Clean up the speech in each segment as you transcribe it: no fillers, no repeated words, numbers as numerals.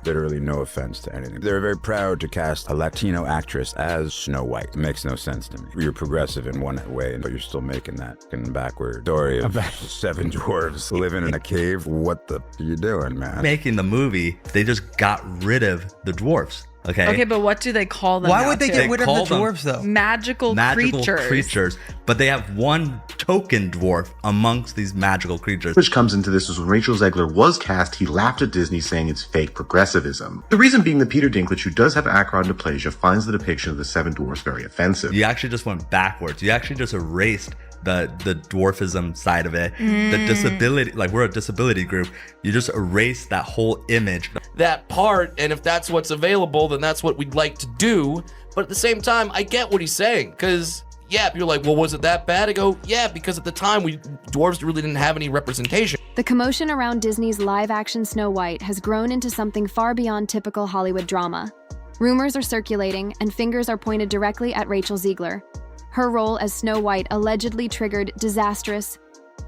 literally no offense to anything. They're very proud to cast a Latino actress as Snow White. It makes no sense to me. You're progressive in one way, but you're still making that fucking backward story of 7 dwarves living in a cave. What the are you doing, man? Making the movie, they just got rid of the dwarfs. Okay, but what do they call them? Why would they get rid of the dwarves, though? Magical creatures. But they have one token dwarf amongst these magical creatures. Which comes into this is when Rachel Ziegler was cast, he laughed at Disney saying it's fake progressivism. The reason being that Peter Dinklage, who does have acrodynplasia, finds the depiction of the 7 dwarfs very offensive. You actually just went backwards. You actually just erased the dwarfism side of it, the disability, like we're a disability group. You just erase that whole image. That part, and if that's what's available, then that's what we'd like to do. But at the same time, I get what he's saying, because yeah, you're like, well, was it that bad? I go, yeah, because at the time, dwarves really didn't have any representation. The commotion around Disney's live-action Snow White has grown into something far beyond typical Hollywood drama. Rumors are circulating, and fingers are pointed directly at Rachel Ziegler. Her role as Snow White allegedly triggered disastrous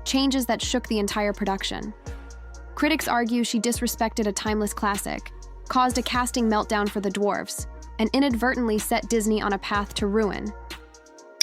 changes that shook the entire production. Critics argue she disrespected a timeless classic, caused a casting meltdown for the dwarves, and inadvertently set Disney on a path to ruin.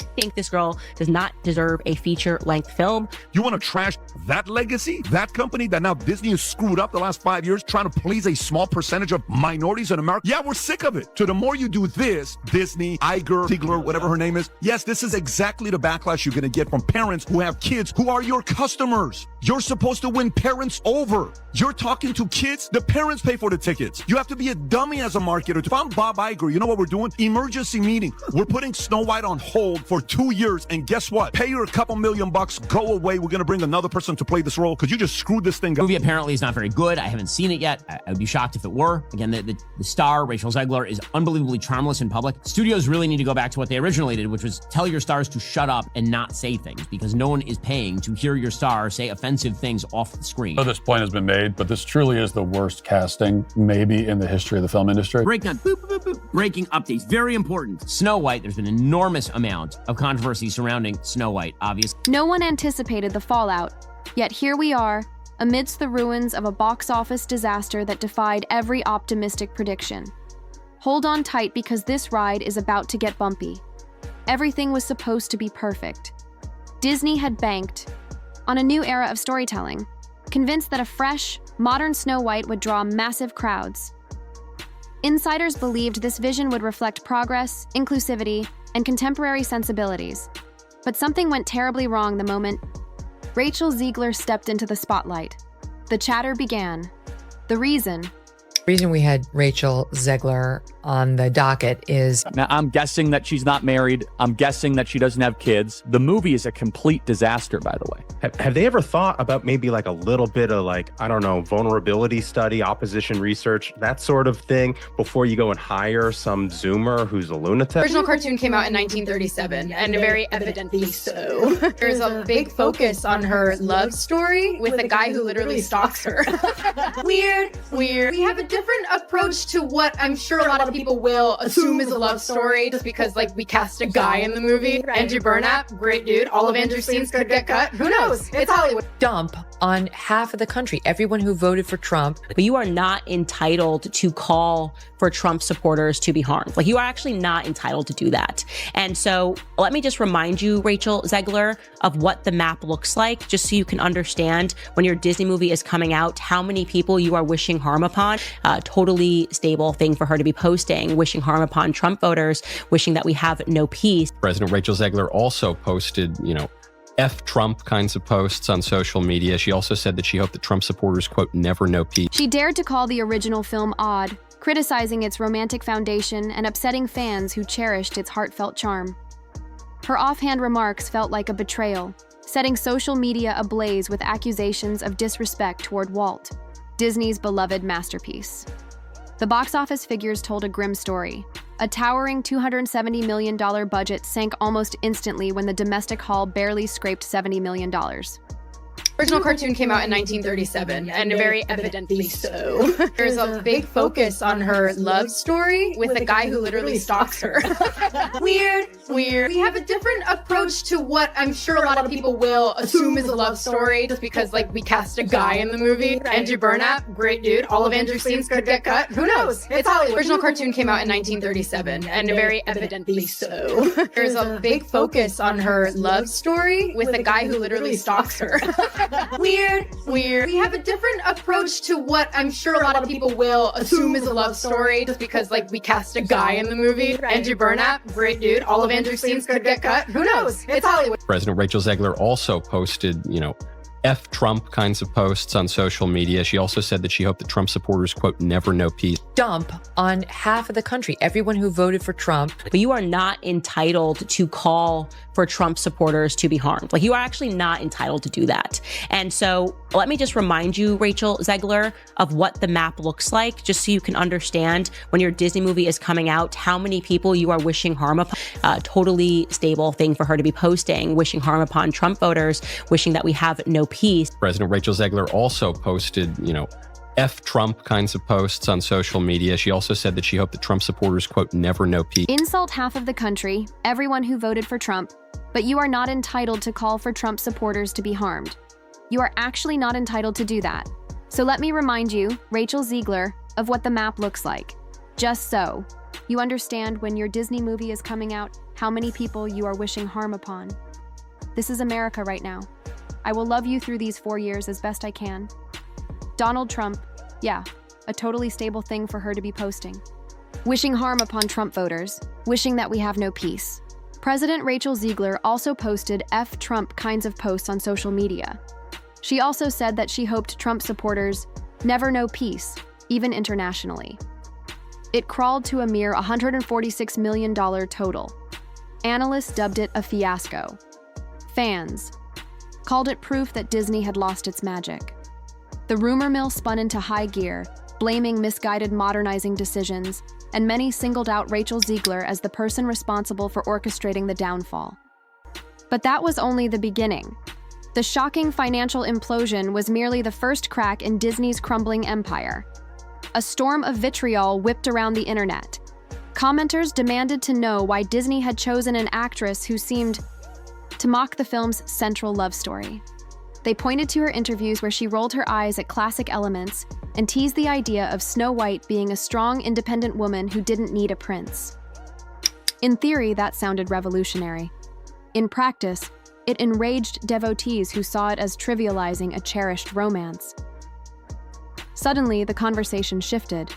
I think this girl does not deserve a feature-length film. You want to trash that legacy? That company that now Disney has screwed up the last 5 years trying to please a small percentage of minorities in America? Yeah, we're sick of it. So the more you do this, Disney, Ziegler, whatever her name is, yes, this is exactly the backlash you're going to get from parents who have kids who are your customers. You're supposed to win parents over. You're talking to kids, the parents pay for the tickets. You have to be a dummy as a marketer. If I'm Bob Iger, you know what we're doing? Emergency meeting. We're putting Snow White on hold for 2 years, and guess what? Pay her a couple $1 million, go away. We're going to bring another person to play this role because you just screwed this thing up. The movie apparently is not very good. I haven't seen it yet. I would be shocked if it were. Again, the star, Rachel Ziegler, is unbelievably charmless in public. Studios really need to go back to what they originally did, which was tell your stars to shut up and not say things, because no one is paying to hear your star say offensive things off the screen. So this point has been made, but this truly is the worst casting maybe in the history of the film industry. Breakdown, boop, boop, boop, boop. Breaking updates, very important. Snow White, there's been an enormous amount of controversy surrounding Snow White, obviously. No one anticipated the fallout, yet here we are, amidst the ruins of a box office disaster that defied every optimistic prediction. Hold on tight, because this ride is about to get bumpy. Everything was supposed to be perfect. Disney had banked on a new era of storytelling, convinced that a fresh, modern Snow White would draw massive crowds. Insiders believed this vision would reflect progress, inclusivity, and contemporary sensibilities. But something went terribly wrong the moment Rachel Ziegler stepped into the spotlight. The chatter began. The reason we had Rachel Ziegler on the docket is... Now, I'm guessing that she's not married. I'm guessing that she doesn't have kids. The movie is a complete disaster, by the way. Have they ever thought about maybe like a little bit of like, I don't know, vulnerability study, opposition research, that sort of thing, before you go and hire some Zoomer who's a lunatic? The original cartoon came out in 1937, and very evidently so. There's a big focus on her love story with a guy who literally stalks her. Weird. We have a different approach to what I'm sure a lot of people will assume is a love story, just because like we cast a guy in the movie. Right. Andrew Burnap, great dude. All of Andrew's scenes could get cut. Who knows? It's Hollywood. Dump on half of the country, everyone who voted for Trump. But you are not entitled to call for Trump supporters to be harmed. Like, you are actually not entitled to do that. And so let me just remind you, Rachel Ziegler, of what the map looks like, just so you can understand when your Disney movie is coming out, how many people you are wishing harm upon. Totally stable thing for her to be posting, wishing harm upon Trump voters, wishing that we have no peace. President Rachel Ziegler also posted, F Trump kinds of posts on social media. She also said that she hoped that Trump supporters, quote, never know peace. She dared to call the original film odd, criticizing its romantic foundation and upsetting fans who cherished its heartfelt charm. Her offhand remarks felt like a betrayal, setting social media ablaze with accusations of disrespect toward Walt, Disney's beloved masterpiece. The box office figures told a grim story. A towering $270 million budget sank almost instantly when the domestic haul barely scraped $70 million. Original cartoon came out in 1937, and very evidently so. There's a big focus on her love story with a guy who literally stalks her. Weird. We have a different approach to what I'm sure a lot of people will assume is a love story, just because like we cast a guy in the movie. Andrew Burnap, great dude. All of Andrew's scenes could get cut. Who knows? It's Hollywood. Original cartoon came out in 1937, and very evidently so. There's a big focus on her love story with a guy who literally stalks her. Weird. We have a different approach to what I'm sure a lot of people will assume is a love story, just because like we cast a guy in the movie. Andrew Burnap, great dude. All of Andrew's scenes could get cut. Who knows? It's Hollywood. President Rachel Ziegler also posted, F Trump kinds of posts on social media. She also said that she hoped that Trump supporters, quote, never know peace. Dump on half of the country, everyone who voted for Trump. But you are not entitled to call for Trump supporters to be harmed. Like, you are actually not entitled to do that. And so let me just remind you, Rachel Ziegler, of what the map looks like, just so you can understand when your Disney movie is coming out, how many people you are wishing harm upon. Totally stable thing for her to be posting, wishing harm upon Trump voters, wishing that we have no peace. President Rachel Ziegler also posted, F Trump kinds of posts on social media. She also said that she hoped that Trump supporters, quote, never know peace. Insult half of the country, everyone who voted for Trump, but you are not entitled to call for Trump supporters to be harmed. You are actually not entitled to do that. So let me remind you, Rachel Ziegler, of what the map looks like. Just so you understand when your Disney movie is coming out, how many people you are wishing harm upon. This is America right now. I will love you through these 4 years as best I can. Donald Trump, yeah, a totally stable thing for her to be posting. Wishing harm upon Trump voters, wishing that we have no peace. President Rachel Ziegler also posted F Trump kinds of posts on social media. She also said that she hoped Trump supporters never know peace, even internationally. It crawled to a mere $146 million total. Analysts dubbed it a fiasco. Fans called it proof that Disney had lost its magic. The rumor mill spun into high gear, blaming misguided modernizing decisions, and many singled out Rachel Ziegler as the person responsible for orchestrating the downfall. But that was only the beginning. The shocking financial implosion was merely the first crack in Disney's crumbling empire. A storm of vitriol whipped around the internet. Commenters demanded to know why Disney had chosen an actress who seemed to mock the film's central love story. They pointed to her interviews where she rolled her eyes at classic elements and teased the idea of Snow White being a strong, independent woman who didn't need a prince. In theory, that sounded revolutionary. In practice, it enraged devotees who saw it as trivializing a cherished romance. Suddenly, the conversation shifted.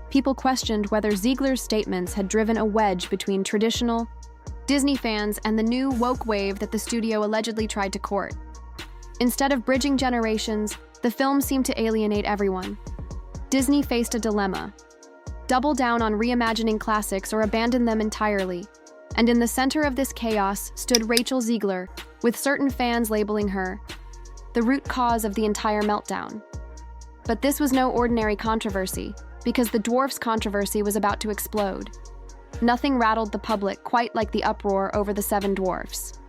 People questioned whether Ziegler's statements had driven a wedge between traditional Disney fans and the new woke wave that the studio allegedly tried to court. Instead of bridging generations, the film seemed to alienate everyone. Disney faced a dilemma: double down on reimagining classics or abandon them entirely. And in the center of this chaos stood Rachel Ziegler, with certain fans labeling her the root cause of the entire meltdown. But this was no ordinary controversy, because the Dwarfs controversy was about to explode. Nothing rattled the public quite like the uproar over the 7 Dwarfs.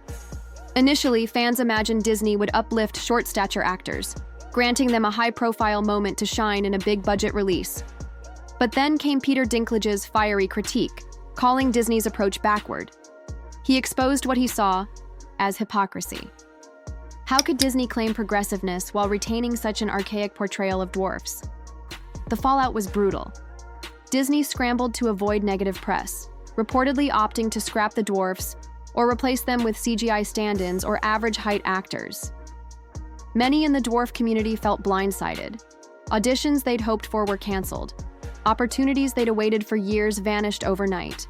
Initially, fans imagined Disney would uplift short-stature actors, granting them a high-profile moment to shine in a big-budget release. But then came Peter Dinklage's fiery critique, calling Disney's approach backward. He exposed what he saw as hypocrisy. How could Disney claim progressiveness while retaining such an archaic portrayal of dwarfs? The fallout was brutal. Disney scrambled to avoid negative press, reportedly opting to scrap the dwarfs or replace them with CGI stand-ins or average-height actors. Many in the dwarf community felt blindsided. Auditions they'd hoped for were canceled. Opportunities they'd awaited for years vanished overnight.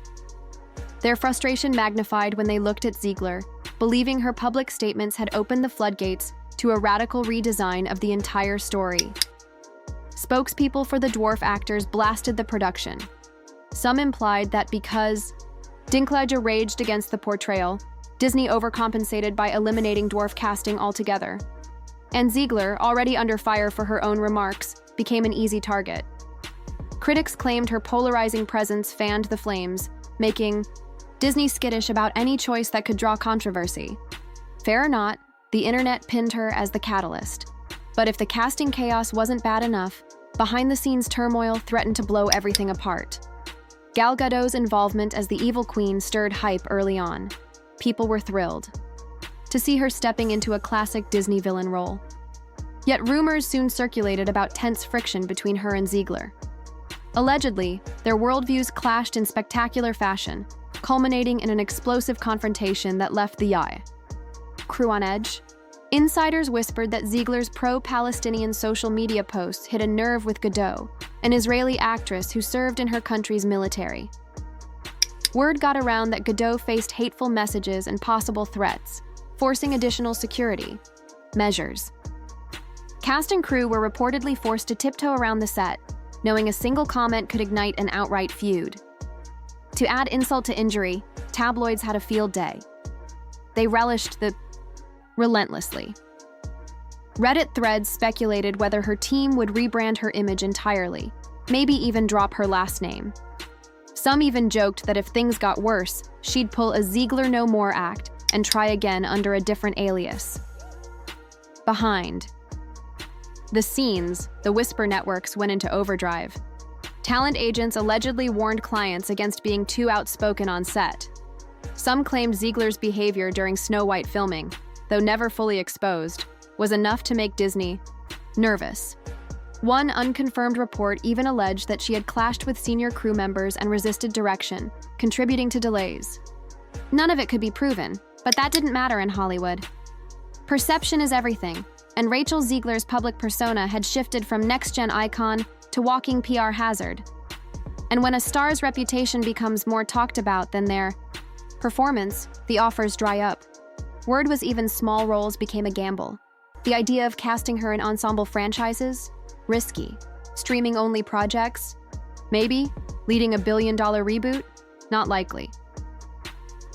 Their frustration magnified when they looked at Ziegler, believing her public statements had opened the floodgates to a radical redesign of the entire story. Spokespeople for the dwarf actors blasted the production. Some implied that because Dinklage raged against the portrayal, Disney overcompensated by eliminating dwarf casting altogether. And Ziegler, already under fire for her own remarks, became an easy target. Critics claimed her polarizing presence fanned the flames, making Disney skittish about any choice that could draw controversy. Fair or not, The internet pinned her as the catalyst. But if the casting chaos wasn't bad enough, behind-the-scenes turmoil threatened to blow everything apart. Gal Gadot's involvement as the evil queen stirred hype early on. People were thrilled to see her stepping into a classic Disney villain role. Yet rumors soon circulated about tense friction between her and Ziegler. Allegedly, their worldviews clashed in spectacular fashion, culminating in an explosive confrontation that left the crew on edge. Insiders whispered that Ziegler's pro-Palestinian social media posts hit a nerve with Gadot, an Israeli actress who served in her country's military. Word got around that Gadot faced hateful messages and possible threats, forcing additional security measures. Cast and crew were reportedly forced to tiptoe around the set, knowing a single comment could ignite an outright feud. To add insult to injury, tabloids had a field day. They relished the relentlessly. Reddit threads speculated whether her team would rebrand her image entirely, maybe even drop her last name. Some even joked that if things got worse, she'd pull a Ziegler No More act and try again under a different alias. Behind the scenes, the Whisper networks went into overdrive. Talent agents allegedly warned clients against being too outspoken on set. Some claimed Ziegler's behavior during Snow White filming, though never fully exposed, was enough to make Disney nervous. One unconfirmed report even alleged that she had clashed with senior crew members and resisted direction, contributing to delays. None of it could be proven, but that didn't matter in Hollywood. Perception is everything, and Rachel Ziegler's public persona had shifted from next-gen icon to walking PR hazard. And when a star's reputation becomes more talked about than their performance, the offers dry up. Word was even small roles became a gamble. The idea of casting her in ensemble franchises? Risky. Streaming-only projects? Maybe. Leading a billion-dollar reboot? Not likely.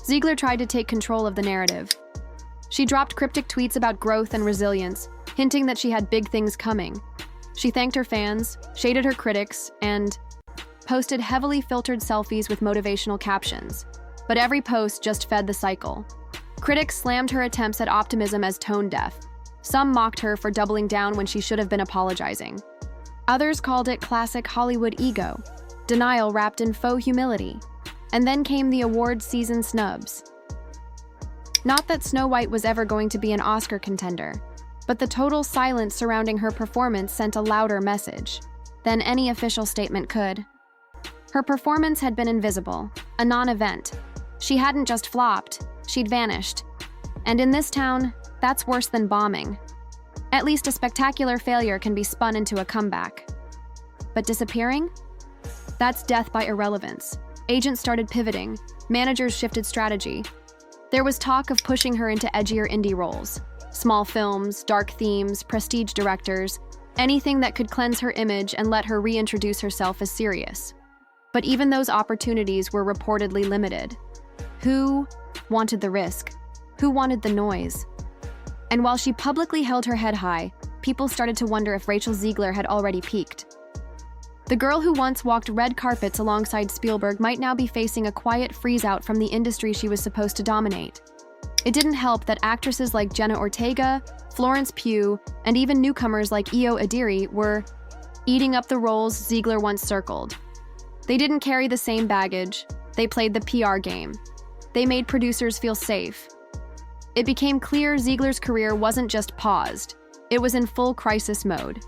Ziegler tried to take control of the narrative. She dropped cryptic tweets about growth and resilience, hinting that she had big things coming. She thanked her fans, shaded her critics, and posted heavily filtered selfies with motivational captions. But every post just fed the cycle. Critics slammed her attempts at optimism as tone-deaf. Some mocked her for doubling down when she should have been apologizing. Others called it classic Hollywood ego, denial wrapped in faux humility. And then came the award season snubs. Not that Snow White was ever going to be an Oscar contender, but the total silence surrounding her performance sent a louder message than any official statement could. Her performance had been invisible, a non-event. She hadn't just flopped, she'd vanished. And in this town, that's worse than bombing. At least a spectacular failure can be spun into a comeback. But disappearing? That's death by irrelevance. Agents started pivoting, managers shifted strategy. There was talk of pushing her into edgier indie roles. Small films, dark themes, prestige directors, anything that could cleanse her image and let her reintroduce herself as serious. But even those opportunities were reportedly limited. Who wanted the risk? Who wanted the noise? And while she publicly held her head high, people started to wonder if Rachel Ziegler had already peaked. The girl who once walked red carpets alongside Spielberg might now be facing a quiet freeze-out from the industry she was supposed to dominate. It didn't help that actresses like Jenna Ortega, Florence Pugh, and even newcomers like Io Adiri were eating up the roles Ziegler once circled. They didn't carry the same baggage. They played the PR game. They made producers feel safe. It became clear Ziegler's career wasn't just paused. It was in full crisis mode.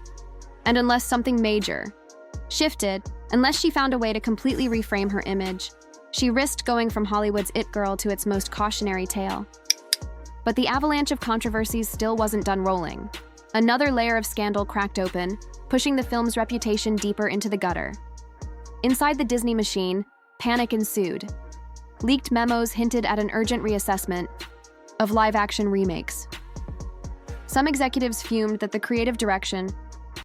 And unless something major shifted, unless she found a way to completely reframe her image, she risked going from Hollywood's it girl to its most cautionary tale. But the avalanche of controversies still wasn't done rolling. Another layer of scandal cracked open, pushing the film's reputation deeper into the gutter. Inside the Disney machine, panic ensued. Leaked memos hinted at an urgent reassessment of live-action remakes. Some executives fumed that the creative direction,